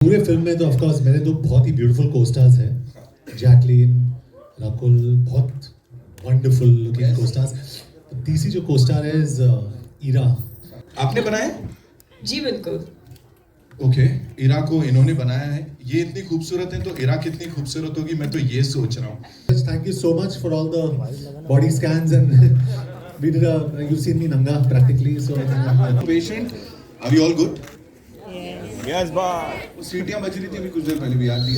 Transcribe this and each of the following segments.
पूरे फिल्म में तो ऑफ कोर्स मेरे दो बहुत ही ब्यूटीफुल कोस्टार्स हैं, जैकलीन, रकुल, बहुत वंडरफुल लुकिंग कोस्टार्स। तीसरी जो कोस्टार है इज ईरा। आपने बनाया? जी बिल्कुल। ओके, ईरा को इन्होंने बनाया है। ये इतनी खूबसूरत है तो ईरा कितनी खूबसूरत होगी, मैं तो ये सोच रहा हूँ। Thank you so much for all the body scans and we did you've seen me nanga practically, so patient, are you all good? Yes boss. वो सीटियां बज रही थी अभी कुछ देर पहले भी यार, दी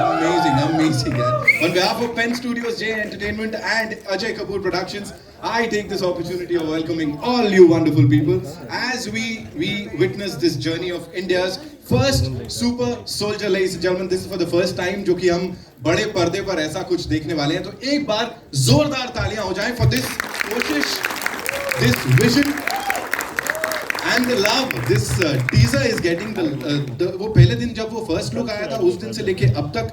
अमेजिंग अमेजिंग यार। On behalf of Pen Studios, J Entertainment and Ajay Kapoor Productions, I take this opportunity of welcoming all you wonderful people as we witness this journey of India's first super soldier. Ladies and gentlemen, this is for the first time जो कि हम बड़े पर्दे पर ऐसा कुछ देखने वाले हैं, तो एक बार जोरदार तालियां हो जाएं for this कोशिश, this vision and the love. This teaser is getting the वो पहले दिन जब वो फर्स्ट लुक आया था उस दिन से लेके अब तक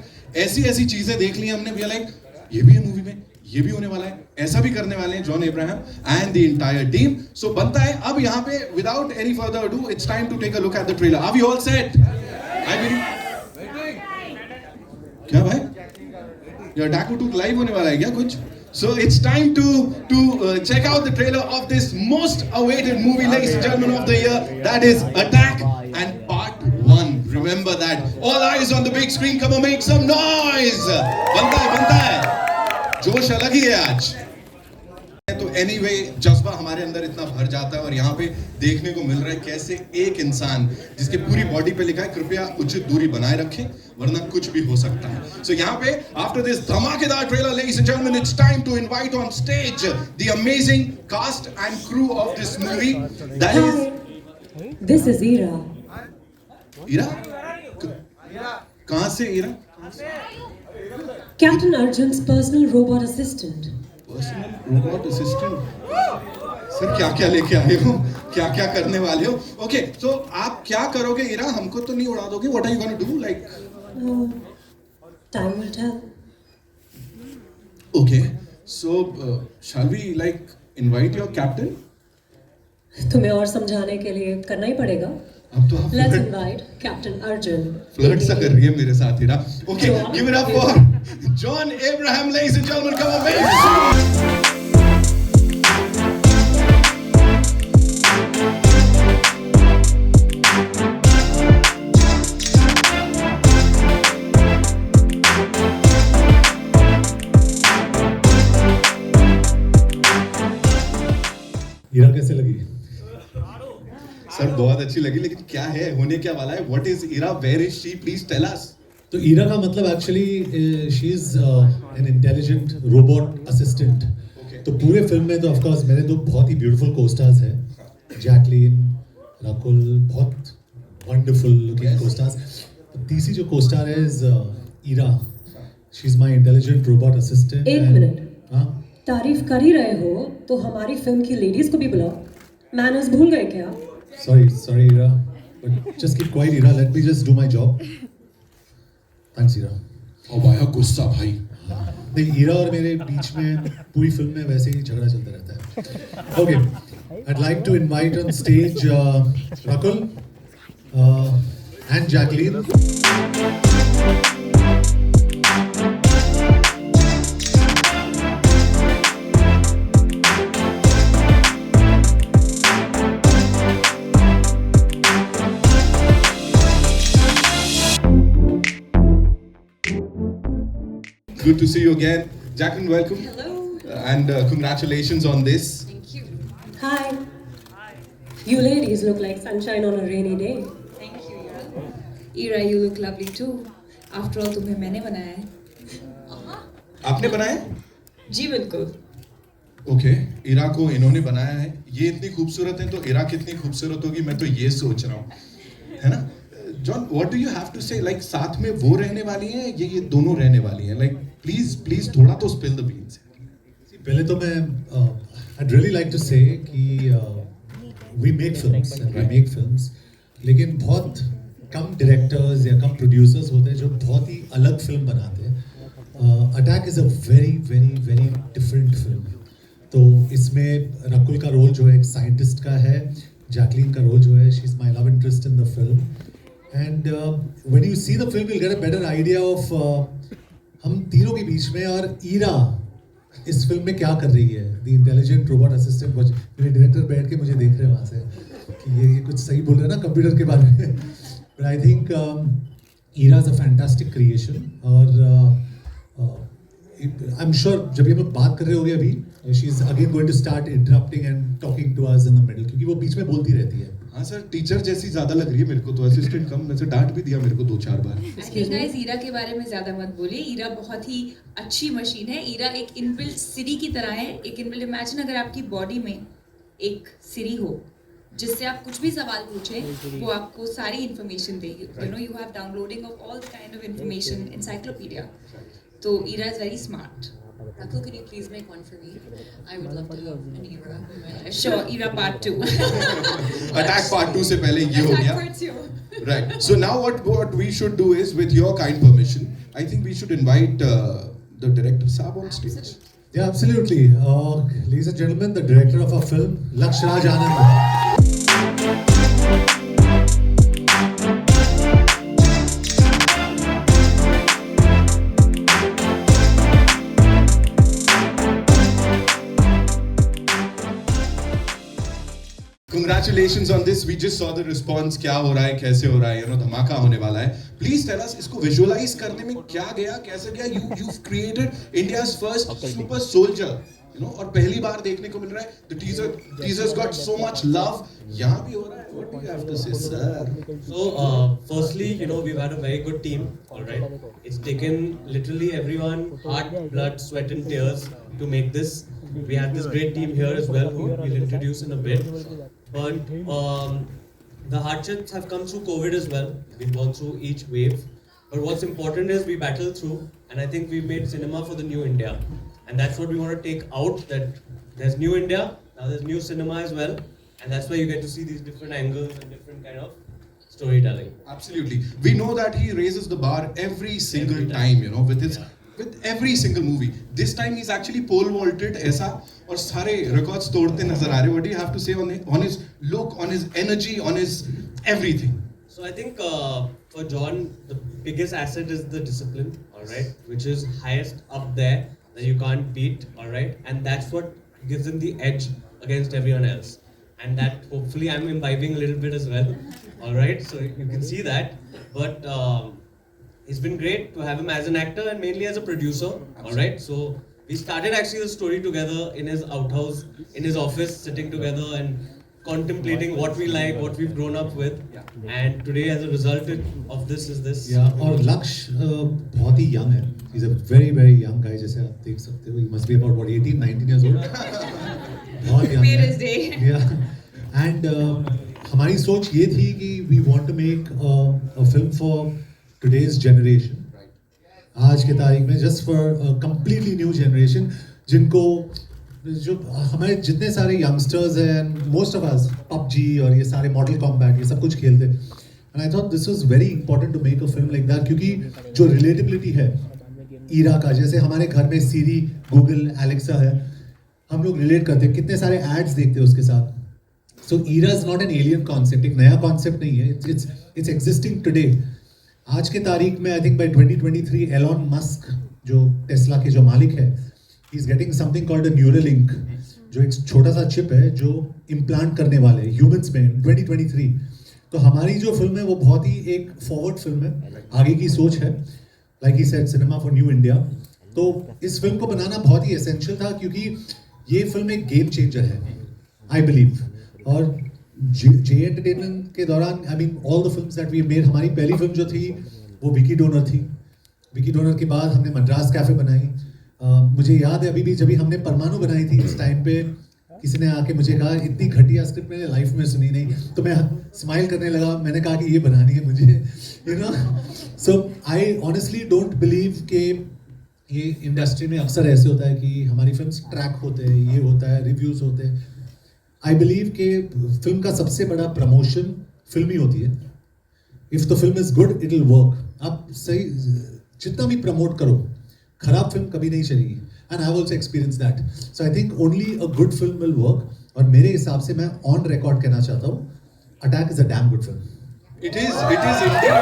ऐसी ऐसी चीजें देख ली हमने, भी लाइक ये भी है मूवी में, ये भी होने वाला है, ऐसा भी करने वाले हैं John Abraham and the entire team. So बनता है अब यहाँ पे without any further ado, it's time to take a look at the trailer. Are you all set? I believe. क्या भाई, ये अटैक टू लाइव होने वाला है क्या कुछ? So it's time to check out the trailer of this most awaited movie, ladies and gentlemen, of the year. That is Attack and Part 1. Remember that. All eyes on the big screen. Come on, make some noise. बनता है। जोश अलग ही है आज। तो anyway, जज्बा हमारे अंदर इतना भर जाता है और यहाँ पे देखने को मिल रहा है कैसे एक इंसान जिसके पूरी बॉडी पे लिखा है कृपया उचित दूरी बनाए रखें वरना कुछ भी हो सकता है। So यहाँ पे after this धमाकेदार trailer, ladies and gentlemen, it's time to invite on stage the amazing cast and crew of this movie. That is This is Ira. Ira. कहाँ से Ira? Captain Arjun's personal robot assistant. Personal robot assistant. Sir क्या क्या लेके आए हो, क्या क्या करने वाले हो? ओके, तो आप क्या करोगे ईरा? हमको तो नहीं उड़ा दोगे? What are you gonna do? Like Time will tell. Okay, so shall we like invite your captain? तुम्हें और समझाने के लिए करना ही पड़ेगा। अब तो आप Let's invite Captain Arjun. Flirt सा कर रही है मेरे साथ Ira. Okay, give it up for John Abraham, ladies and gentleman, come on baby. Ira कैसे लगी? सर बहुत अच्छी लगी, लेकिन क्या है, होने क्या वाला है? What is Ira? Where is she? Please tell us. तो ईरा का मतलब actually she is an intelligent robot assistant. तो पूरे फिल्म में तो ऑफ कोर्स मेरे दो बहुत ही ब्यूटीफुल कोस्टार्स हैं, जैकलीन, रकुल, बहुत वंडरफुल लुकिंग कोस्टार्स। तीसरी जो कोस्टार है is Ira. She is my intelligent robot assistant. एक मिनट। हाँ, तारीफ कर ही रहे हो तो हमारी फिल्म की लेडीज को भी बुलाओ। मैनर्स भूल गए क्या? sorry Ira, but just keep quiet Ira, let me just do my job. Thanks Ira. ओ भाई गुस्सा भाई। नहीं, ईरा और मेरे बीच में पूरी फिल्म में वैसे ही झगड़ा चलता रहता है। Okay, I'd like to invite on stage Rakul and Jacqueline. Good to see you again. Jacqueline, welcome. Hello. And congratulations on this. Thank you. Hi. You ladies look like sunshine on a rainy day. Thank you, Ira. Ira, you look lovely too. After all, तुम्हें मैंने बनाया है। आपने बनाया? जी बिल्कुल। Okay, Ira को इन्होंने बनाया है। ये इतनी खूबसूरत है तो ईरा कितनी खूबसूरत होगी, मैं तो ये सोच रहा हूँ, है ना? John, what do you have to say? Like साथ में वो रहने वाली है, ये दोनों रहने वाली हैं? लाइक प्लीज थोड़ा तो स्पिल द बीन्स। पहले तो मैं I'd really like to say कि we make films and we make films, लेकिन बहुत कम डायरेक्टर्स या कम प्रोड्यूसर्स होते हैं जो बहुत ही अलग फिल्म बनाते हैं। Attack is a very very very different film. तो इसमें रकुल का रोल जो है एक साइंटिस्ट का है, जैकलीन का रोल जो है she is my love interest in the film, And when you see the film, you'll get a better idea of हम तीनों के बीच में और ईरा इस फिल्म में क्या कर रही है. The intelligent robot assistant. मेरे डायरेक्टर बैठ के मुझे देख रहे हैं वहाँ से कि ये कुछ सही बोल रहे हैं ना कंप्यूटर के बारे में. But I think Ira is a fantastic creation. और I'm sure जब ये हम बात कर रहे होंगे अभी, she is again going to start interrupting and talking to us in the middle क्योंकि वो बीच में बोलती रहती है. हाँ सर, टीचर जैसी ज्यादा लग रही है मेरे को तो, असिस्टेंट कम. वैसे डांट भी दिया मेरे को 2-4 बार. गाइस, ईरा के बारे में ज्यादा मत बोलिए. ईरा बहुत ही अच्छी मशीन है. ईरा एक इनबिल्ट सिरी की तरह है. एक इनबिल्ट, इमेजिन अगर आपकी बॉडी में एक सिरी हो जिससे आप कुछ भी सवाल पूछें वो आपको सारी इंफॉर्मेशन देगी. You know, you have downloading of all the kind of information, encyclopedia. तो IRA is very smart. Rakul, can you please make one for me? I would love to have an Ira in my life. Sure, Ira part 2. Attack part 2 से पहले ये हो गया. Part 2. Right. So now what we should do is, with your kind permission, I think we should invite the director Saab on stage. Yeah, absolutely. Ladies and gentlemen, the director of our film, Laksh Raj Anand. Congratulations on this. We just saw the response. क्या हो रहा है, कैसे हो रहा है, धमाका होने वाला है. Please tell us, इसको visualize करने में क्या गया, कैसे गया? You've created India's first super soldier. और पहली बार देखने को मिल रहा है. The teaser's got so much love. यहाँ भी हो रहा है. What do you have to say, sir? So, firstly, we've had a very good team. All right, it's taken literally everyone heart, blood, sweat, and tears to make this. We have this great team here as well, who we'll introduce in a bit. But the hardships have come through COVID as well. We've gone through each wave. But what's important is we battled through, and I think we've made cinema for the new India. And that's what we want to take out, that there's new India, now there's new cinema as well. And that's why you get to see these different angles and different kind of storytelling. Absolutely. We know that he raises the bar every single time, with every single movie. This time he's actually pole vaulted ऐसा और सारे records तोड़ते नजर आ रहे. What do you have to say on his look, on his energy, on his everything? So I think for John, the biggest asset is the discipline, all right, which is highest up there that you can't beat, all right, and that's what gives him the edge against everyone else, and that hopefully I'm imbibing a little bit as well, all right, so you can see that, but it's been great to have him as an actor and mainly as a producer. Absolutely. All right, so we started actually the story together in his outhouse, in his office, sitting together and contemplating what we like, what we've grown up with, and today as a result of this is this. Yeah, और लक्ष बहुत ही young है. He's a very very young guy, जैसे आप देख सकते हो. He must be about 18-19 years old. बहुत young Made है. his day. Yeah, and हमारी सोच ये थी कि we want to make a film for today's generation. आज के तारीख में just for a completely new generation, जिनको जो हमारे जितने सारे youngsters हैं, most of us PUBG और ये सारे Mortal Kombat ये सब कुछ खेलते. And I thought this was very important to make a film like that क्योंकि जो relatability है ईरा का, जैसे हमारे घर में Siri, Google, Alexa है, हम लोग relate करते हैं, कितने सारे ads देखते हैं उसके साथ. So Ira is not an alien concept, एक नया concept नहीं है. It's existing today. आज के तारीख में I think by 2023 Elon Musk जो टेस्ला के जो मालिक है, he is getting something called a Neuralink, जो एक छोटा सा चिप है जो इम्प्लांट करने वाले हैं ह्यूमंस में 2023. तो हमारी जो फिल्म है वो बहुत ही एक फॉरवर्ड फिल्म है, आगे की सोच है, like he said cinema for new India. तो इस फिल्म को बनाना बहुत ही एसेंशियल था क्योंकि ये फिल्म एक गेम चेंजर है, आई बिलीव. और जे एंटरटेनमेंट के दौरान I mean all the films that we made, हमारी पहली फिल्म जो थी वो विकी डोनर थी. विकी डोनर के बाद हमने मद्रास कैफे बनाई. मुझे याद है अभी भी जब भी हमने परमाणु बनाई थी इस टाइम पे किसी ने आके मुझे कहा इतनी घटिया स्क्रिप्ट मैंने लाइफ में सुनी नहीं, तो मैं स्माइल करने लगा. मैंने कहा कि ये बनानी है मुझे, सो आई ऑनेस्टली डोंट बिलीव कि ये इंडस्ट्री में अक्सर ऐसे होता है कि हमारी फिल्म्स ट्रैक होते हैं, ये होता है, रिव्यूज होते हैं. आई बिलीव कि फिल्म का सबसे बड़ा प्रमोशन फिल्म ही होती है. If the film is good it will work. आप सही जितना भी प्रमोट करो, खराब फिल्म कभी नहीं चलेगी. And I have also experience that. So I think only a good film will work. और मेरे हिसाब से मैं ऑन रिकॉर्ड कहना चाहता हूँ, attack is a damn good film. It is indeed.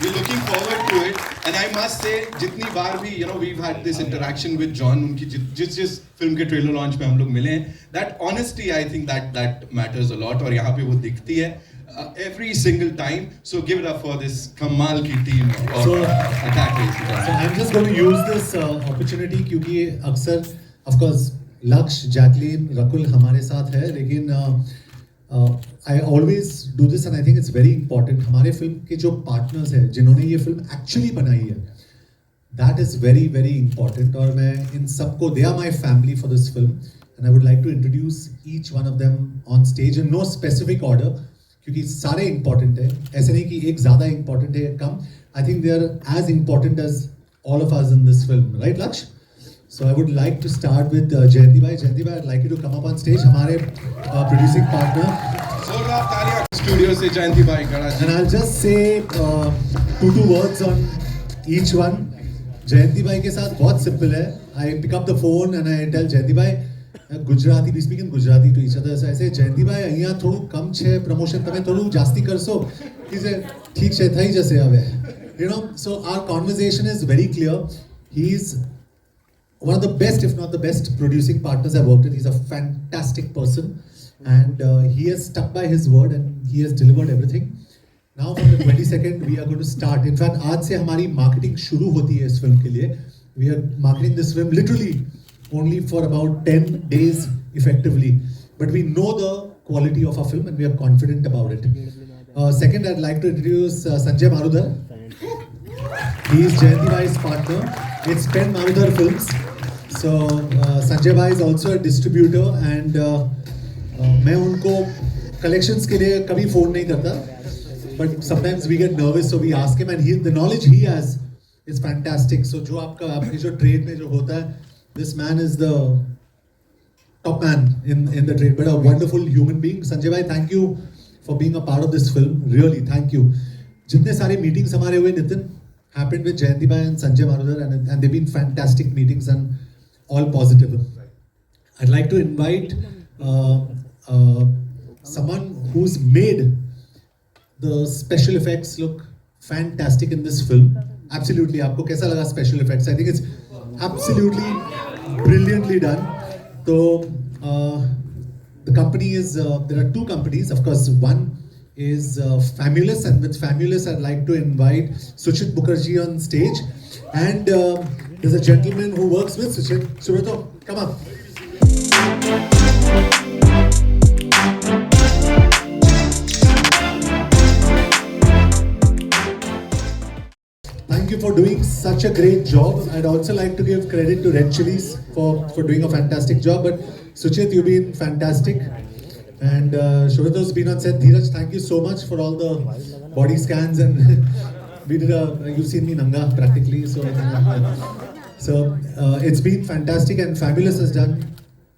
We're looking forward to it, and I must say, जितनी बार भी we've had this interaction with John, उनकी जिस फिल्म के ट्रेलर लॉन्च में हम लोग मिले हैं, that honesty I think that matters a lot, और यहाँ पे वो दिखती है every single time. So give it up for this कमाल की team of Attack Race. So I'm just going to use this opportunity क्योंकि अक्सर of course लक्ष्य, जैकलीन, रकुल हमारे साथ है, लेकिन I always do this and I think it's very important. हमारे फिल्म के जो पार्टनर्स हैं जिन्होंने ये फिल्म एक्चुअली बनाई है, that is very very important. और मैं इन सबको, they are my family for this film and I would like to introduce each one of them on stage in no specific order क्योंकि सारे important हैं. ऐसे नहीं कि एक ज़्यादा important है एक कम. I think they are as important as all of us in this film, right Laksh? So I would like to start with Jayanti bhai. Jayanti bhai, I'd like you to come up on stage. हमारे producing partner. जोरदार तालियां studio से जयंती भाई खड़ा. And I'll just say two words on each one. जयंती भाई के साथ बहुत simple है. I pick up the phone and I tell Jayanti bhai, Gujarati, we speak in Gujarati to each other. So I say, Jayanti bhai, અહીંયા થોડું કમ છે promotion, તમે થોડું જાસ્તી કરશો. He said, ઠીક છે, થઈ જશે હવે. So our conversation is very clear. He's one of the best, if not the best, producing partners I've worked with. He's a fantastic person, and he has stuck by his word and he has delivered everything. Now from the 22nd, we are going to start. In fact, आज से हमारी marketing शुरू होती है इस film के लिए. We are marketing this film literally only for about 10 days effectively. But we know the quality of our film and we are confident about it. Second, I'd like to introduce Sanjay Marudar. He is Jayanti Bhai's partner. It's Pen Marudar Films. So Sanjay Bhai is also a distributor and मैं उनको collections के लिए कभी phone नहीं करता. But sometimes we get nervous, so we ask him, and the knowledge he has is fantastic. So जो आपकी जो trade में जो होता है, this man is the top man in the trade, but a wonderful human being. Sanjay Bhai, thank you for being a part of this film. Really, thank you. जितने सारे meetings हमारे हुए Nitin happened with Jayanti Bhai and Sanjay Marudar, and they've been fantastic meetings and all positive. I'd like to invite someone who's made the special effects look fantastic in this film. Absolutely. आपको कैसा लगा special effects? I think it's absolutely brilliantly done. So the company is there are two companies. Of course, one is Famulous, and with Famulous, I'd like to invite Suchit Mukherjee on stage, and there's a gentleman who works with Suchit. Subrata, come up. Thank you for doing such a great job. I'd also like to give credit to Red Chillies for doing a fantastic job. But Suchit, you've been fantastic. And Shubrata's been on set. Dheeraj, thank you so much for all the body scans. And we did you've seen me nanga practically. So it's been fantastic, and Famulous has done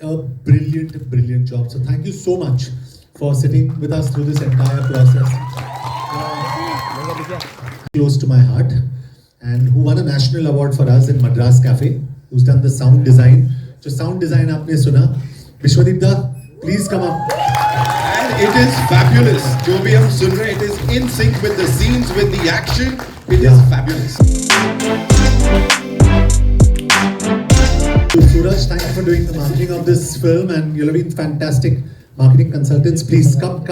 a brilliant job. So thank you so much for sitting with us through this entire process. Close to my heart. And who won a national award for us in Madras Cafe, who's done the sound design. So sound design आपने सुना. Vishwadip da, please come up. And it is fabulous. जो भी हम सुन रहे हैं, it is in sync with the scenes, with the action. It is fabulous. To Suraj, thank you for doing the marketing of this film, and you'll have been fantastic marketing consultants. Please come.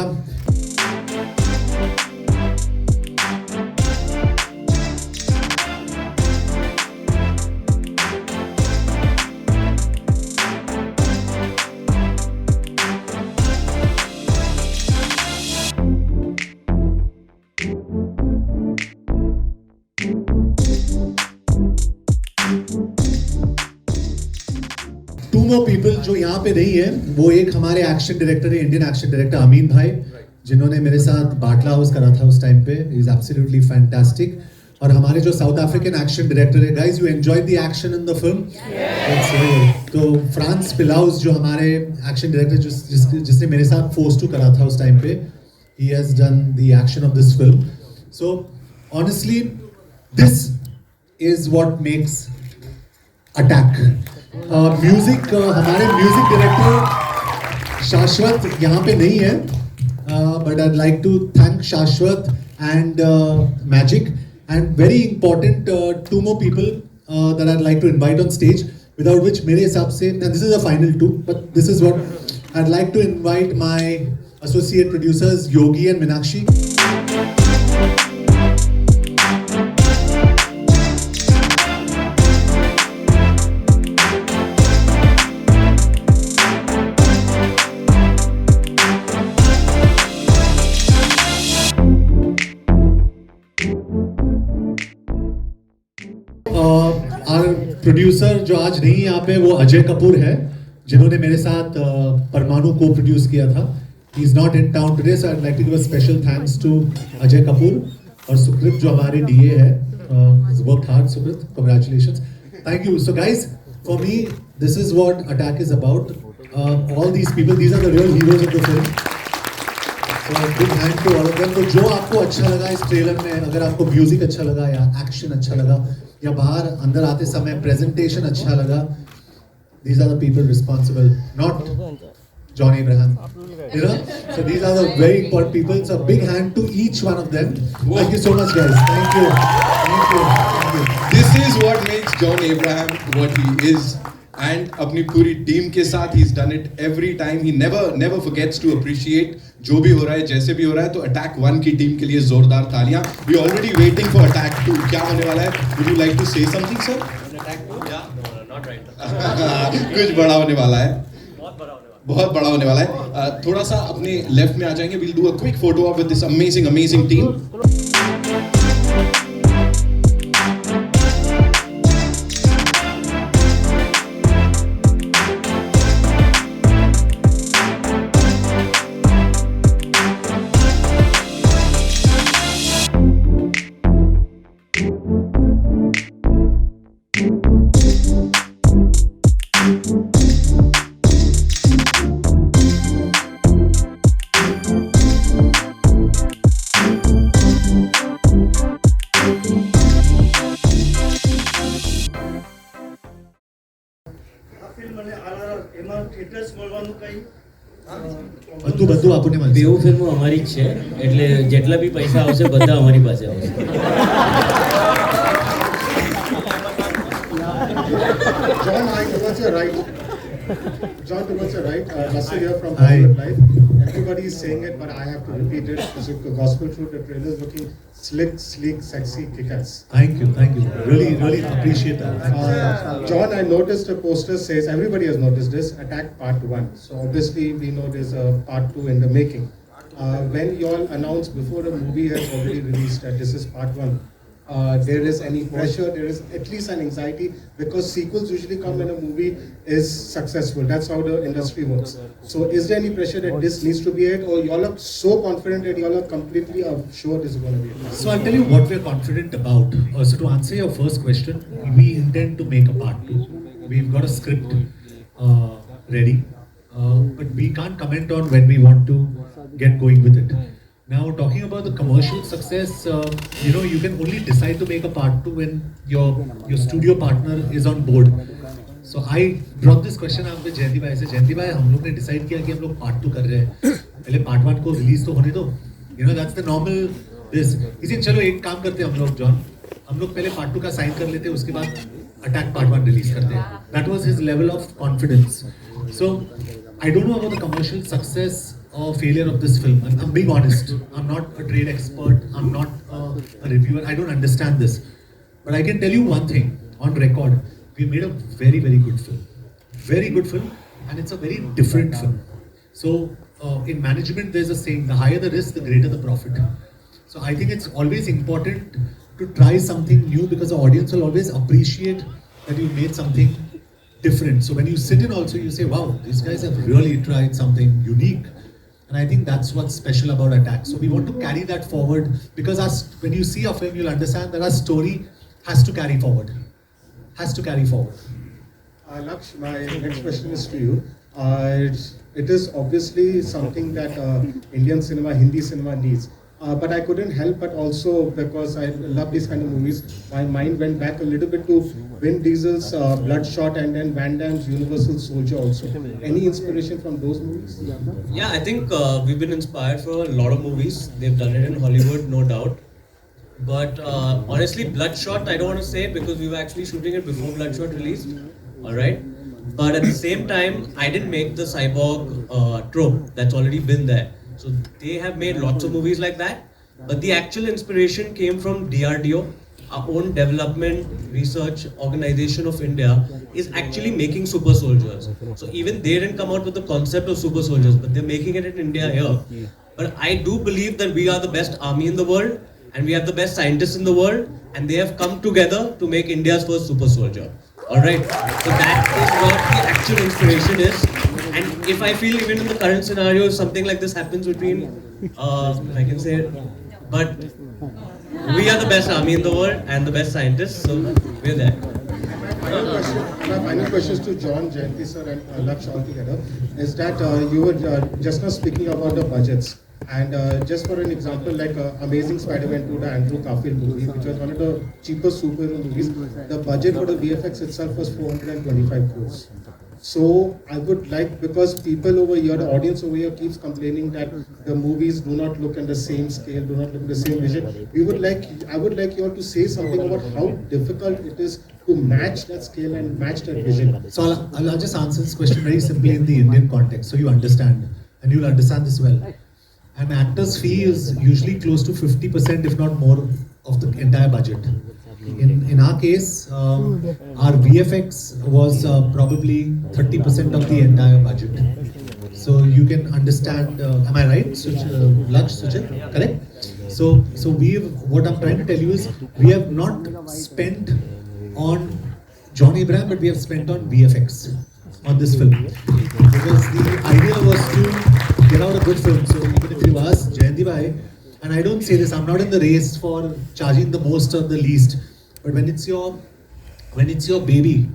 Two more people जो यहाँ पे नहीं है, वो एक हमारे action director है, Indian action director अमीन भाई, जिन्होंने मेरे साथ बाटला हाउस करा था उस टाइम पे. He is absolutely fantastic. और हमारे जो साउथ अफ्रीकन एक्शन डायरेक्टर है, guys you enjoyed the action in the film. तो फ्रांस पिलाउस जो हमारे एक्शन डायरेक्टर जिसने मेरे साथ फोर्स टू करा था उस टाइम पे, he has done the action of this film. So honestly this is what makes attack. Music हमारे म्यूजिक डायरेक्टर शाश्वत यहाँ पे नहीं है, but I'd like to thank Shashwat and Magic, and very important two more people that I'd like to invite on stage, without which मेरे हिसाब से, and this is a final two, but this is what I'd like to invite my associate producers Yogi and Minakshi. Our producer जो आज नहीं यहाँ पे वो अजय कपूर है, जिन्होंने मेरे साथ परमाणु को प्रोड्यूस किया था. He is not in town today, so I like to give a special thanks to Ajay Kapoor और सुकृत जो हमारे डीए है. Worked hard Sukrit, congratulations, thank you. So guys, for me this is what Attack is about. All these people, these are the real heroes of the film. So big hand to all of them. तो जो आपको अच्छा लगा इस trailer में, अगर आपको music अच्छा लगा या एक्शन अच्छा लगा या बाहर अंदर आते समय प्रेजेंटेशन अच्छा लगा, these are the people responsible, not John Abraham, you know. So these are the very important people. So a big hand to each one of them. Thank you so much, guys. Thank you. Thank you. Thank you. This is what makes John Abraham what he is, and अपनी पूरी team के साथ he's done it every time. He never forgets to appreciate जो भी हो रहा है, जैसे भी हो रहा है. तो अटैक 1 की टीम के लिए जोरदार तालियां. We already waiting for attack 2. क्या होने वाला है? Would you like to say something, sir? Attack 2? Yeah, no, not right now. कुछ बड़ा होने वाला है. बहुत बड़ा होने वाला है. थोड़ा सा अपने लेफ्ट में आ जाएंगे. We'll do a quick photo op with this amazing team. બધું આપણને મળશે. બેઉ ફિલ્મો અમારી જ છે, એટલે જેટલા બી પૈસા આવશે બધા અમારી પાસે આવશે. John, towards your right. John, towards your right. Russell here from Hollywood Live. Everybody is saying it, but I have to repeat it. It's a gospel truth. The trailer is looking slick, sleek, sexy, kick-ass. Thank you. Really appreciate that. John, I noticed the poster says, everybody has noticed this, Attack Part 1. So obviously we know there's a Part 2 in the making. When you all announced before the movie has already released that this is Part 1, there is any pressure, there is at least an anxiety, because sequels usually come when a movie is successful. That's how the industry works. So is there any pressure that this needs to be it, or you all are so confident that you all are completely sure this is going to be it? So I'll tell you what we're confident about. So to answer your first question, we intend to make a part 2. We've got a script ready, but we can't comment on when we want to get going with it. Now, talking about the commercial success, you can only decide to make a part 2 when your studio partner is on board. So I brought this question up with जयंती भाई से. जयंती भाई, हम लोग ने decide किया कि हम लोग पार्ट 2 कर रहे हैं, पहले पार्ट 1 को रिलीज तो होने दो. That's the normal this. इसी चलो एक काम करते हैं हम लोग, जॉन, हम लोग पहले पार्ट 2 का साइन कर लेते हैं, उसके बाद अटैक पार्ट 1 रिलीज करते हैं. That was his level of confidence. So I don't know about the commercial success or failure of this film. I'm being honest. I'm not a trade expert. I'm not a reviewer. I don't understand this. But I can tell you one thing on record. We made a very good film. Very good film. And it's a very different film. So in management, there's a saying, the higher the risk, the greater the profit. So I think it's always important to try something new, because the audience will always appreciate that you made something different. So when you sit in also, you say, wow, these guys have really tried something unique. And I think that's what's special about Attack. So we want to carry that forward, because when you see a film, you'll understand that our story has to carry forward. Laksh, my next question is to you. It is obviously something that Indian cinema, Hindi cinema needs. But I couldn't help but also, because I love these kind of movies, my mind went back a little bit to Vin Diesel's Bloodshot and then Van Damme's Universal Soldier also. Any inspiration from those movies? Yeah, I think we've been inspired for a lot of movies. They've done it in Hollywood, no doubt. But honestly, Bloodshot, I don't want to say because we were actually shooting it before Bloodshot released. Alright? But at the same time, I didn't make the cyborg trope that's already been there. So they have made lots of movies like that. But the actual inspiration came from DRDO, our own development research organization of India, is actually making super soldiers. So even they didn't come out with the concept of super soldiers, but they're making it in India here. But I do believe that we are the best army in the world, and we have the best scientists in the world, and they have come together to make India's first super soldier. Alright, so that is what the actual inspiration is. And if I feel even in the current scenario, something like this happens between, if I can say it, but we are the best army in the world and the best scientists, so we're there. My final questions to John, Jayanti sir and Laksh all together is that you were just now speaking about the budgets. And just for an example, like Amazing Spider-Man 2, the Andrew Garfield movie, which was one of the cheapest superhero movies, the budget for the VFX itself was 425 crores. So I would like, because people over here, the audience over here keeps complaining that the movies do not look in the same scale, do not look in the same vision. I would like you all to say something about how difficult it is to match that scale and match that vision. So I'll just answer this question very simply in the Indian context, so you understand, and you'll understand this well. An actor's fee is usually close to 50%, if not more, of the entire budget. In our case, our VFX was probably 30% of the entire budget. So you can understand, am I right, Laksh, Suchit? Correct? So what I'm trying to tell you is, we have not spent on John Abraham, but we have spent on VFX on this film. Because the idea was to get out a good film. So even if you ask Jayanti bhai, and I don't say this, I'm not in the race for charging the most or the least, but when it's your baby,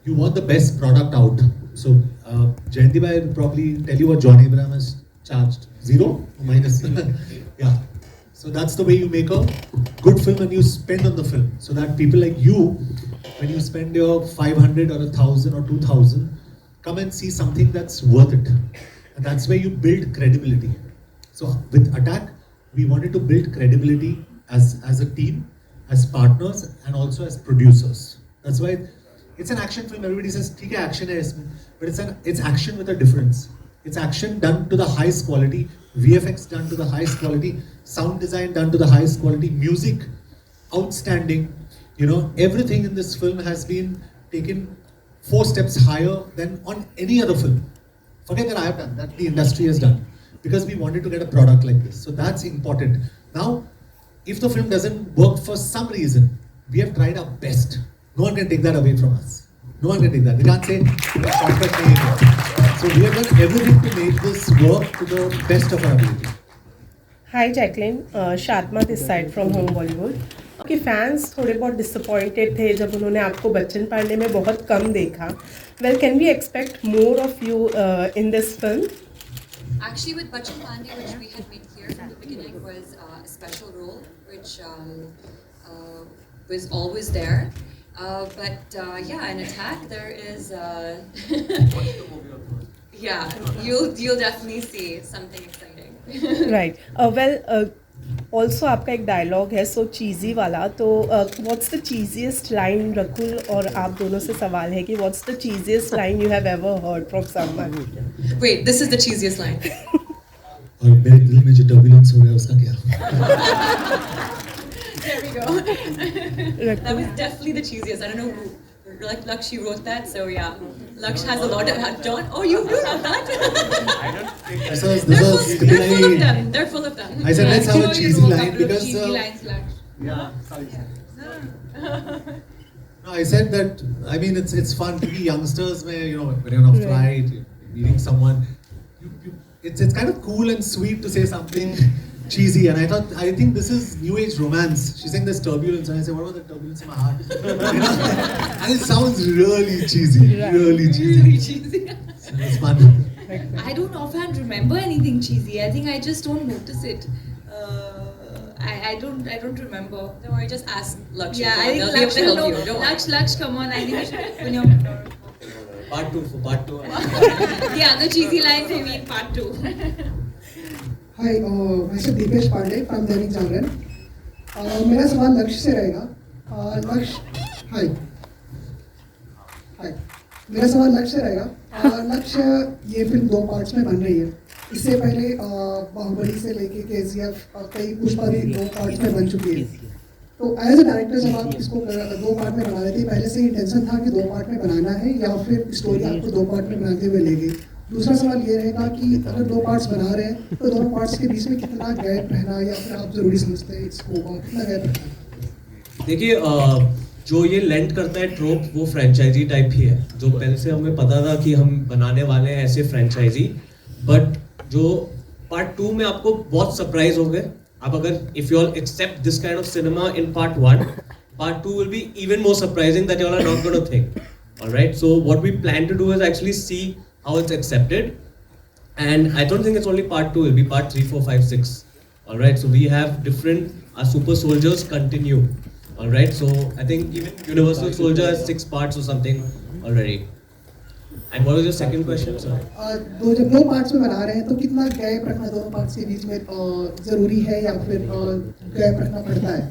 you want the best product out. So Jayanti bhai will probably tell you what John Abraham has charged. 0? Minus? Yeah. So that's the way you make a good film, and you spend on the film. So that people like you, when you spend your 500 or 1,000 or 2,000, come and see something that's worth it. And that's where you build credibility. So with Attack, we wanted to build credibility as a team, as partners, and also as producers. That's why it's an action film. Everybody says, "ठीक है, action है इसमें," but it's action with a difference. It's action done to the highest quality, VFX done to the highest quality, sound design done to the highest quality, music outstanding. You know, everything in this film has been taken 4 steps higher than on any other film. Forget that I have done, that the industry has done, because we wanted to get a product like this. So that's important. Now, if the film doesn't work for some reason, we have tried our best. No one can take that away from us. No one can take that. They can't say, shortcut nahi. So we have done everything to make this work to the best of our ability. Hi Jacqueline, शातमा this side from Home Bollywood. आपके fans थोड़े बहुत disappointed थे जब उन्होंने आपको बच्चन पांडे में बहुत कम देखा. Well, can we expect more of you in this film? Actually, with Bachchan Pandey, which we had made clear from the beginning, was a special role, which was always there. But yeah, in Attack, there is. Yeah, you'll definitely see something exciting. Right. Well, also आपका एक dialogue है so cheesy वाला. तो what's the cheesiest line, Rakul और आप दोनों से सवाल है कि what's the cheesiest line you have ever heard from someone? Wait, this is the cheesiest line. और मेरे दिल में जो turbulence हो रहा है उसका क्या? There we go. That was definitely the cheesiest. I don't know who. Like Laksh wrote that, so yeah. Laksh has a lot of John. Oh, you wrote that? I don't think they're full of them. They're full of them. I said let's have a cheesy line because cheesy lines, Laksh. Yeah, sorry. No, I said that. I mean, it's fun to be youngsters. Where you know when you're on a flight, you're meeting someone. It's kind of cool and sweet to say something cheesy, and I think this is new age romance. She's saying there's turbulence, and I say, what about the turbulence in my heart? You know? And it sounds really cheesy, really cheesy. Really cheesy. So it's fun. I don't offhand remember anything cheesy. I think I just don't notice it. I don't remember. Don't worry, just ask Laksh. Yeah, I think They'll be able Laksh to will help know. you. Don't worry. Laksh, come on. I think we should, you know, Part 2 for part 2. the other cheesy lines I mean part 2. हाय मैं Dipesh Pandey from Dainik Jagran मेरा सवाल लक्ष्य से रहेगा लक्ष्य हाय हाय मेरा सवाल लक्ष्य से रहेगा लक्ष्य ये फिल्म 2 पार्ट्स में बन रही है इससे पहले बाहुबली से लेके KGF कई पुष्पा भी 2 पार्ट्स में बन चुकी है तो एज अ डायरेक्टर जब आप इसको 2 पार्ट में बना रहे थे पहले से ही इंटेंशन था कि 2 पार्ट में बनाना है या फिर स्टोरी आपको 2 पार्ट में बनाते हुए ले गई दूसरा सवाल ये रहेगा कि अगर 2 पार्ट्स बना रहे हैं तो दोनों पार्ट्स के बीच में कितना गैप रहना या फिर आप जरूरी समझते हैं इसको कितना गैप रहना देखिए जो ये लेंट करता है ट्रोप वो फ्रेंचाइजी टाइप ही है जो पहले से हमें पता था कि हम बनाने वाले हैं ऐसे फ्रेंचाइजी बट जो पार्ट 2 में आपको बहुत सरप्राइज होंगे आप अगर if you all accept this kind of cinema in part 1 part 2 will be even more surprising that you all are not gonna think alright so what we plan to do is actually see how it's accepted and I don't think it's only part 2 it'll be part 3 4 5 6 all right so we have different super soldiers continue all right so I think even Universal Soldier has 6 parts or something already and what was your second question sir जब 2 parts में बना रहे हैं तो कितना gap रखना दोनों parts के बीच में जरूरी है या फिर गैप रखना पड़ता है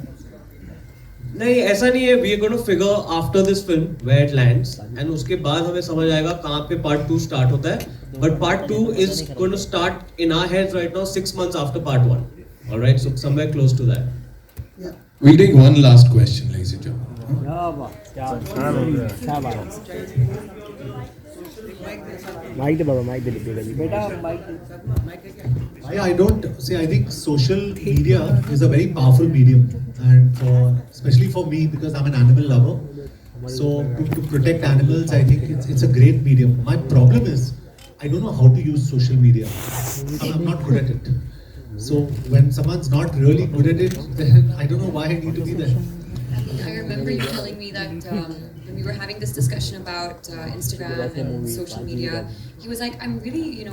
नहीं ऐसा नहीं है we are going to figure after this film where it lands and उसके बाद हमें समझ आएगा कहाँ पे पार्ट 2 स्टार्ट होता है but part 2 is going to start in our heads right now 6 months after part 1 alright so somewhere close to that We'll take one last question, ladies and gentlemen. क्या बात माइक दे बाबा mic दे बेटा I don't see. I think social media is a very powerful medium, and especially for me because I'm an animal lover. So to protect animals, I think it's a great medium. My problem is I don't know how to use social media. I'm not good at it. So when someone's not really good at it, then I don't know why I need to be there. I remember you telling me that when we were having this discussion about Instagram and social media, he was like, I'm really,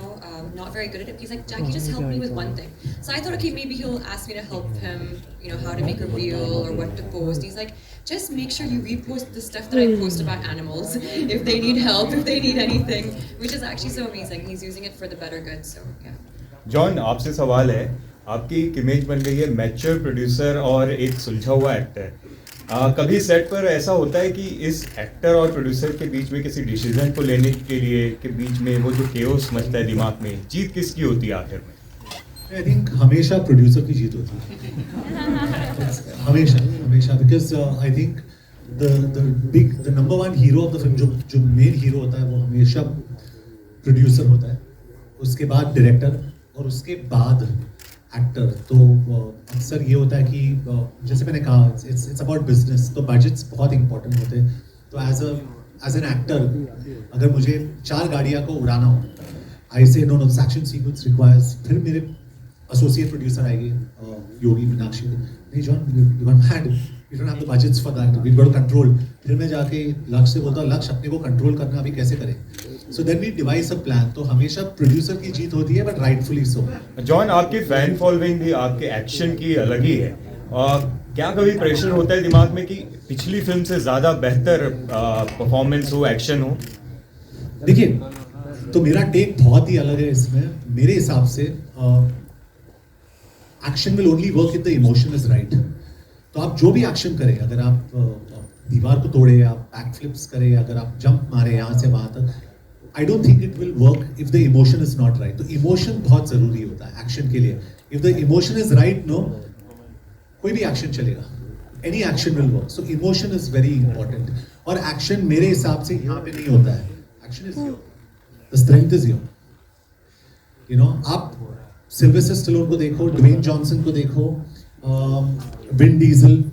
not very good at it. He's like, Jackie, just help me with one thing. So I thought, okay, maybe he'll ask me to help him, how to make a reel or what to post. He's like, just make sure you repost the stuff that I post about animals if they need help, if they need anything, which is actually so amazing. He's using it for the better good, so yeah. John आपसे सवाल है आपकी एक image बन गई है mature producer और एक सुलझा हुआ एक्टर कभी सेट पर ऐसा होता है कि इस एक्टर और प्रोड्यूसर के बीच में किसी डिसीजन को लेने के लिए के बीच में वो जो केओस मचता है दिमाग में जीत किसकी होती है आखिर में आई थिंक हमेशा प्रोड्यूसर की जीत होती है हमेशा because I think the number 1 hero of the film जो मेन हीरो होता है वो हमेशा प्रोड्यूसर होता है उसके बाद डायरेक्टर और उसके बाद एक्टर तो अक्सर ये होता है कि जैसे मैंने कहा इट्स अबाउट बिजनेस तो बजट्स बहुत इंपॉर्टेंट होते हैं तो एज एन एक्टर अगर मुझे 4 गाड़ियाँ को उड़ाना हो आई से नो एक्शन सीक्वेंस रिक्वायर्स फिर मेरे एसोसिएट प्रोड्यूसर आएगी योगी मीनाक्षी नहीं John you are mad you don't have the budgets for that we got to control फिर मैं जाके लक्ष्य से बोलता हूँ लक्ष्य अपने को कंट्रोल करना अभी कैसे करें So then we devise a plan. तो हमेशा प्रोड्यूसर की जीत होती है, but rightfully so. जॉन आपकी फैन फॉलोइंग भी आपके एक्शन की अलग ही है। क्या कभी प्रेशर होता है दिमाग में कि पिछली फिल्म से ज़्यादा बेहतर परफॉर्मेंस हो, एक्शन हो? देखिए, तो मेरा टेक बहुत ही अलग है इसमें। मेरे हिसाब से action will only work if the emotion is right. तो आप जो भी एक्शन करें, अगर आप दीवार को तोड़े, आप बैक फ्लिप्स करें, अगर आप जंप मारे यहाँ से वहाँ तक, I don't think it will work if the emotion is not right. तो इमोशन बहुत जरूरी होता है एक्शन के लिए. If the emotion is right, no, कोई भी एक्शन चलेगा. Any action will work. So emotion is very important. और एक्शन मेरे हिसाब से यहाँ पे नहीं होता है. Action is here. The strength is here. आप सिल्वेस्टर स्टैलोन को देखो, ड्वेन जॉनसन को देखो, Vin Diesel,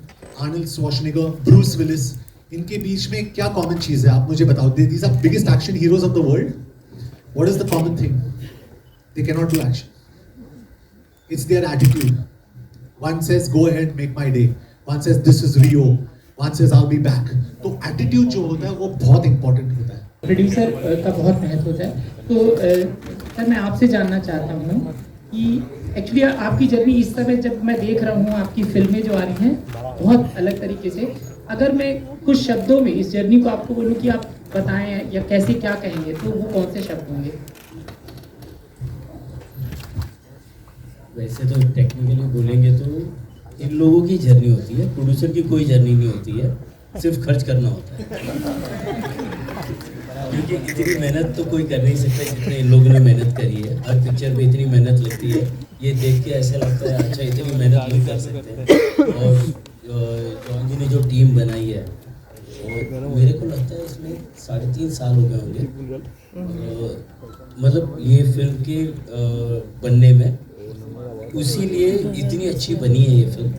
Arnold Schwarzenegger, Bruce Willis, इनके बीच में क्या कॉमन चीज है आप मुझे बताओ. These are biggest action heroes of the world. What is the common thing? They can not do action. It's their attitude. One says go ahead make my day, one says this is Rio, one says I will be back. तो attitude जो होता है वो बहुत important होता है. Producer का बहुत महत्व होता है. तो सर मैं आपसे जानना चाहता हूँ कि एक्चुअली आपकी जर्नी इस समय जब मैं देख रहा हूँ, आपकी फिल्में जो आ रही हैं बहुत अलग तरीके से, अगर मैं कुछ शब्दों में इस जर्नी को आपको बोलूँ कि आप बताएं या कैसे क्या कहेंगे, तो वो कौन से शब्द होंगे? वैसे तो टेक्निकली बोलेंगे तो इन लोगों की जर्नी होती है, प्रोड्यूसर की कोई जर्नी नहीं होती है, सिर्फ खर्च करना होता है। क्योंकि इतनी मेहनत तो कोई कर नहीं सकता जितने इन लोगों ने मेहनत करी है। हर पिक्चर में इतनी मेहनत लगती है, ये देख के ऐसा लगता है अच्छा इतनी मेहनत नहीं कर सकते। और जॉन जी ने जो टीम बनाई है, और मेरे को लगता है इसमें 3.5 साल हो गए होंगे मतलब ये फिल्म के बनने में, उसी लिए इतनी अच्छी बनी है ये फिल्म।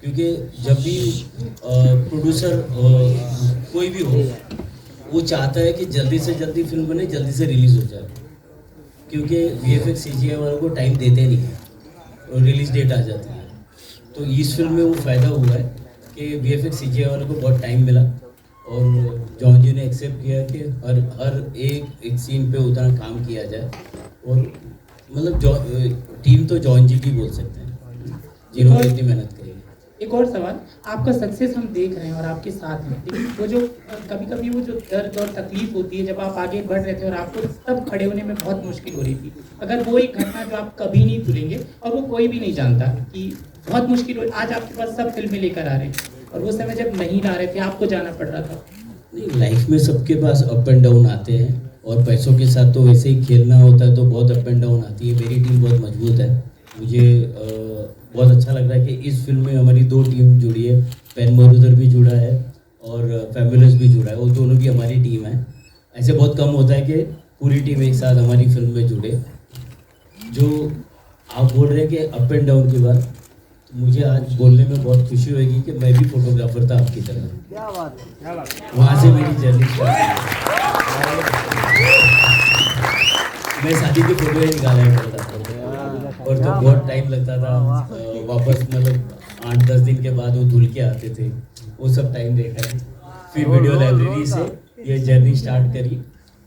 क्योंकि जब भी प्रोड्यूसर कोई भी हो, वो चाहता है कि जल्दी से जल्दी फिल्म बने, जल्दी से रिलीज़ हो जाए, क्योंकि VFX CGI वालों को टाइम देते नहीं है और रिलीज़ डेट आ जाती है। तो इस फिल्म में वो फ़ायदा हुआ है कि VFX CGI वालों को बहुत टाइम मिला और जॉन जी ने एक्सेप्ट किया कि हर एक सीन पे उतना काम किया जाए। और मतलब टीम तो जॉन जी की बोल सकते हैं जिन्होंने इतनी मेहनत करी। एक और सवाल, आपका सक्सेस हम देख रहे हैं और आपके साथ हैं, लेकिन वो जो कभी कभी वो जो दर्द और तकलीफ होती है जब आप आगे बढ़ रहे थे और आपको तब खड़े होने में बहुत मुश्किल हो रही थी, अगर वो एक घटना जो आप कभी नहीं भूलेंगे और वो कोई भी नहीं जानता कि बहुत मुश्किल हो, आज आपके पास सब फिल्में लेकर आ रहे हैं और वो समय जब नहीं ला रहे थे, आपको जाना पड़ रहा था। नहीं, लाइफ में सबके पास अप एंड डाउन आते हैं और पैसों के साथ तो वैसे ही खेलना होता है, तो बहुत अप एंड डाउन आती है। मेरी टीम बहुत मजबूत है, मुझे बहुत अच्छा लग रहा है कि इस फिल्म में हमारी 2 टीम जुड़ी है, पेन मरुदर भी जुड़ा है और फैबुलस भी जुड़ा है, वो दोनों भी हमारी टीम है। ऐसे बहुत कम होता है कि पूरी टीम एक साथ हमारी फिल्म में जुड़े। जो आप बोल रहे हैं कि अप एंड डाउन की बात, तो मुझे आज बोलने में बहुत खुशी होगी कि मैं भी फोटोग्राफर था आपकी तरह, वहाँ से मेरी जर्नी मैं शादी की फोटो ही निकाला करता था और तो बहुत टाइम लगता था, वापस मतलब 8-10 दिन के बाद वो धुल के आते थे, वो सब टाइम देखा है। फिर वीडियो लाइब्रेरी से ये जर्नी स्टार्ट करी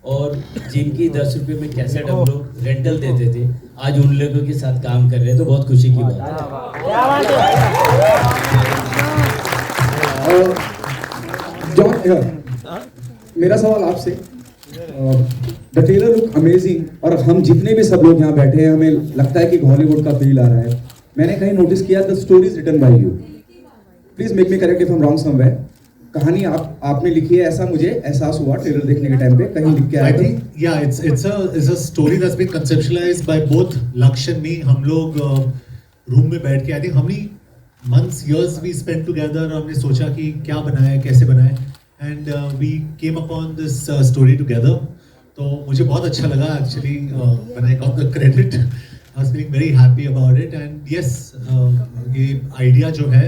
और जिनकी 10 रुपये में कैसेट हम लोग रेंटल देते थे, आज उन लोगों के साथ काम कर रहे हैं, तो बहुत खुशी की बात है। जॉन, मेरा सवाल आपसे, द ट्रेलर लुक अमेजिंग और हम जितने भी सब लोग यहाँ बैठे हैं हमें लगता है कि हॉलीवुड का फील आ रहा है। मैंने कहीं नोटिस किया the story is written by you, please make me correct if I am wrong somewhere. कहानी आपने लिखी है, ऐसा मुझे एहसास हुआ ट्रेलर देखने के टाइम पे, कहीं लिख के आया। I think yeah, it's a story that's been conceptualized by both Laksh and me. हम लोग रूम में बैठ के, I think how many months, years we spent together, हमने सोचा कि क्या बनाए, कैसे बनाए, and we came upon this story together. तो मुझे बहुत अच्छा लगा actually, when I got the credit, I was feeling very happy about it, and yes, ये आइडिया जो है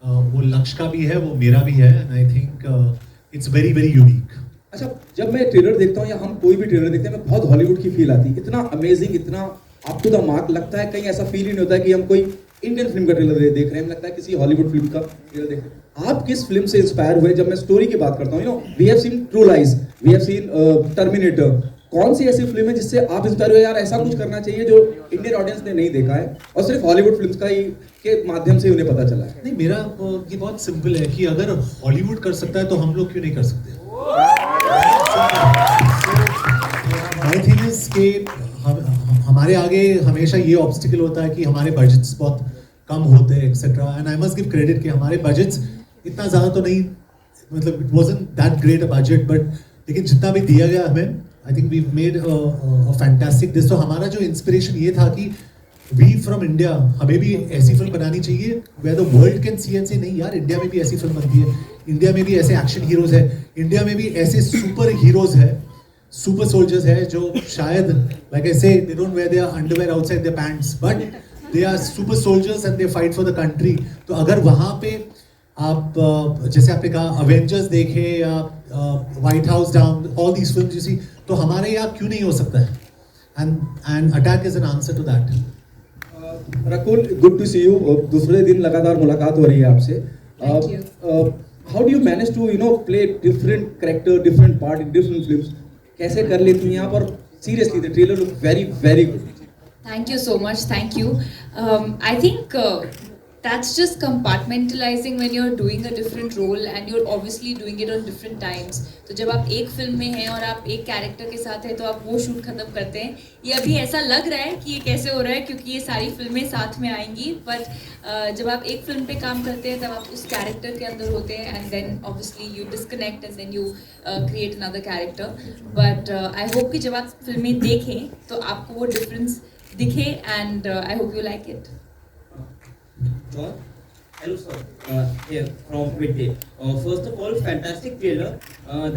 वो लक्ष्य का भी है, वो मेरा भी है, and I think it's very very unique. अच्छा, जब मैं ट्रेलर देखता हूँ या हम कोई भी ट्रेलर देखते हैं, मैं बहुत हॉलीवुड की फील आती है, इतना अमेजिंग, इतना अप टू द मार्क लगता है, कहीं ऐसा फील ही नहीं होता है कि हम कोई इंडियन फिल्म का ट्रेलर देख रहे हैं, लगता है किसी हॉलीवुड फिल्म का ट्रेलर देख रहे हैं। आप किस फिल्म से इंस्पायर हुए? जब मैं स्टोरी की बात करता हूँ, you know, we have seen True Lies, we have seen Terminator, कौन सी ऐसी फिल्म है जिससे आप इंस्पायर हुए, यार ऐसा कुछ करना चाहिए जो इंडियन ऑडियंस ने नहीं देखा है और सिर्फ हॉलीवुड फिल्म्स का ही के माध्यम से उन्हें पता चला है? नहीं, मेरा ये बहुत सिंपल है कि अगर हॉलीवुड कर सकता है तो हम लोग क्यों नहीं कर सकते। माय थिंग इज कि हमारे आगे हमेशा ये ऑब्स्टिकल होता है कि हमारे बजट्स बहुत कम होते हैं etcetera, and I must give credit कि हमारे बजट्स इतना ज़्यादा तो नहीं, मतलब it wasn't that great a budget, but लेकिन जितना भी दिया गया हमें, I think we made a fantastic this. तो हमारा जो इंस्पिरेशन ये था कि वी फ्रॉम इंडिया, हमें भी ऐसी फिल्म बनानी चाहिए where the world can see and say नहीं यार, इंडिया में भी ऐसी फिल्म बनती है, इंडिया में भी ऐसे एक्शन हीरोज है, इंडिया में भी ऐसे सुपर हीरोज है, सुपर सोल्जर्स है जो शायद like I say they don't wear their underwear outside their pants, but they are super soldiers and they fight for the country. तो अगर वहाँ पे आप जैसे आपने कहा अवेंजर्स देखे या White House Down, all these films you see, तो हमारे यहाँ क्यों नहीं हो सकता है, and Attack is an answer to that. Rakul, good to see you. दूसरे दिन लगातार मुलाकात हो रही है आपसे। How do you manage to play different character, different part in different films? कैसे कर लेती हैं आप? और seriously the trailer look very very good. Thank you so much. Thank you. I think that's just compartmentalizing when you're doing a different role and you're obviously doing it on different times. तो जब आप एक film में हैं और आप एक character के साथ हैं तो आप वो शूट खत्म करते हैं. ये अभी ऐसा लग रहा है कि ये कैसे हो रहा है क्योंकि ये सारी फिल्में साथ में आएंगी. बट जब आप एक फिल्म पे काम करते हैं तब आप उस कैरेक्टर के अंदर होते हैं and then obviously you disconnect and then you create another character. But I hope कि जब आप फिल्में देखें तो आपको वो डिफरेंस दिखे and I hope you like it. John? Hello sir, here from Midday. First of all, fantastic trailer.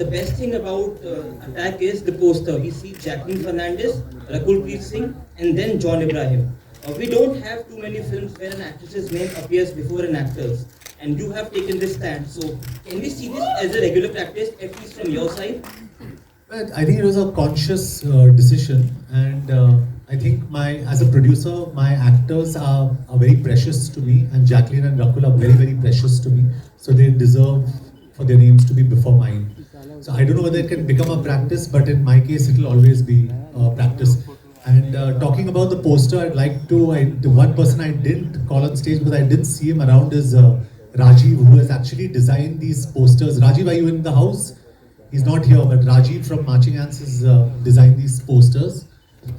The best thing about Attack is the poster. We see Jacqueline Fernandez, Rakul Preet Singh, and then John Ibrahim. We don't have too many films where an actress's name appears before an actor's, and you have taken this stand. So, can we see this as a regular practice, at least from your side? I think it was a conscious decision, and I think as a producer, my actors are very precious to me, and Jacqueline and Rakul are very, very precious to me. So they deserve for their names to be before mine. So I don't know whether it can become a practice, but in my case, it will always be a practice. And talking about the poster, I'd like to, the one person I didn't call on stage because I didn't see him around is Rajiv, who has actually designed these posters. Rajiv, are you in the house? He's not here, but Rajiv from Marching Ants has designed these posters.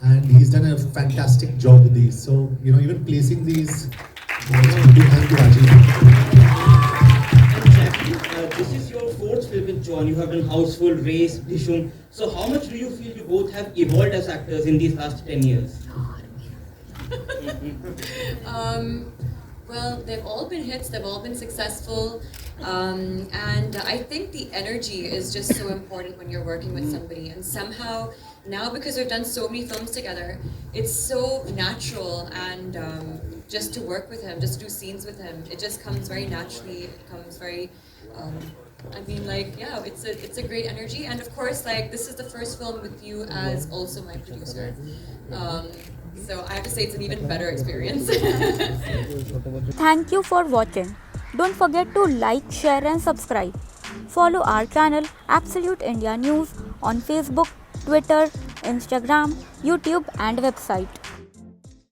And he's done a fantastic job with these. So, you know, even placing these, big thank you, Rajiv. Jacqueline, this is your fourth film with John. You have done Houseful, Race, Dishum. So how much do you feel you both have evolved as actors in these last 10 years? Well, they've all been hits, they've all been successful, and I think the energy is just so important when you're working with somebody. And somehow, now because we've done so many films together, it's so natural and just to work with him, just to do scenes with him, it just comes very naturally, it comes very, I mean, like, yeah, it's a great energy. And of course, like, this is the first film with you as also my producer. So I have to say it's an even better experience. Thank you for watching. Don't forget to like, share and subscribe. Follow our channel Absolute India News on Facebook, Twitter, Instagram, YouTube and website.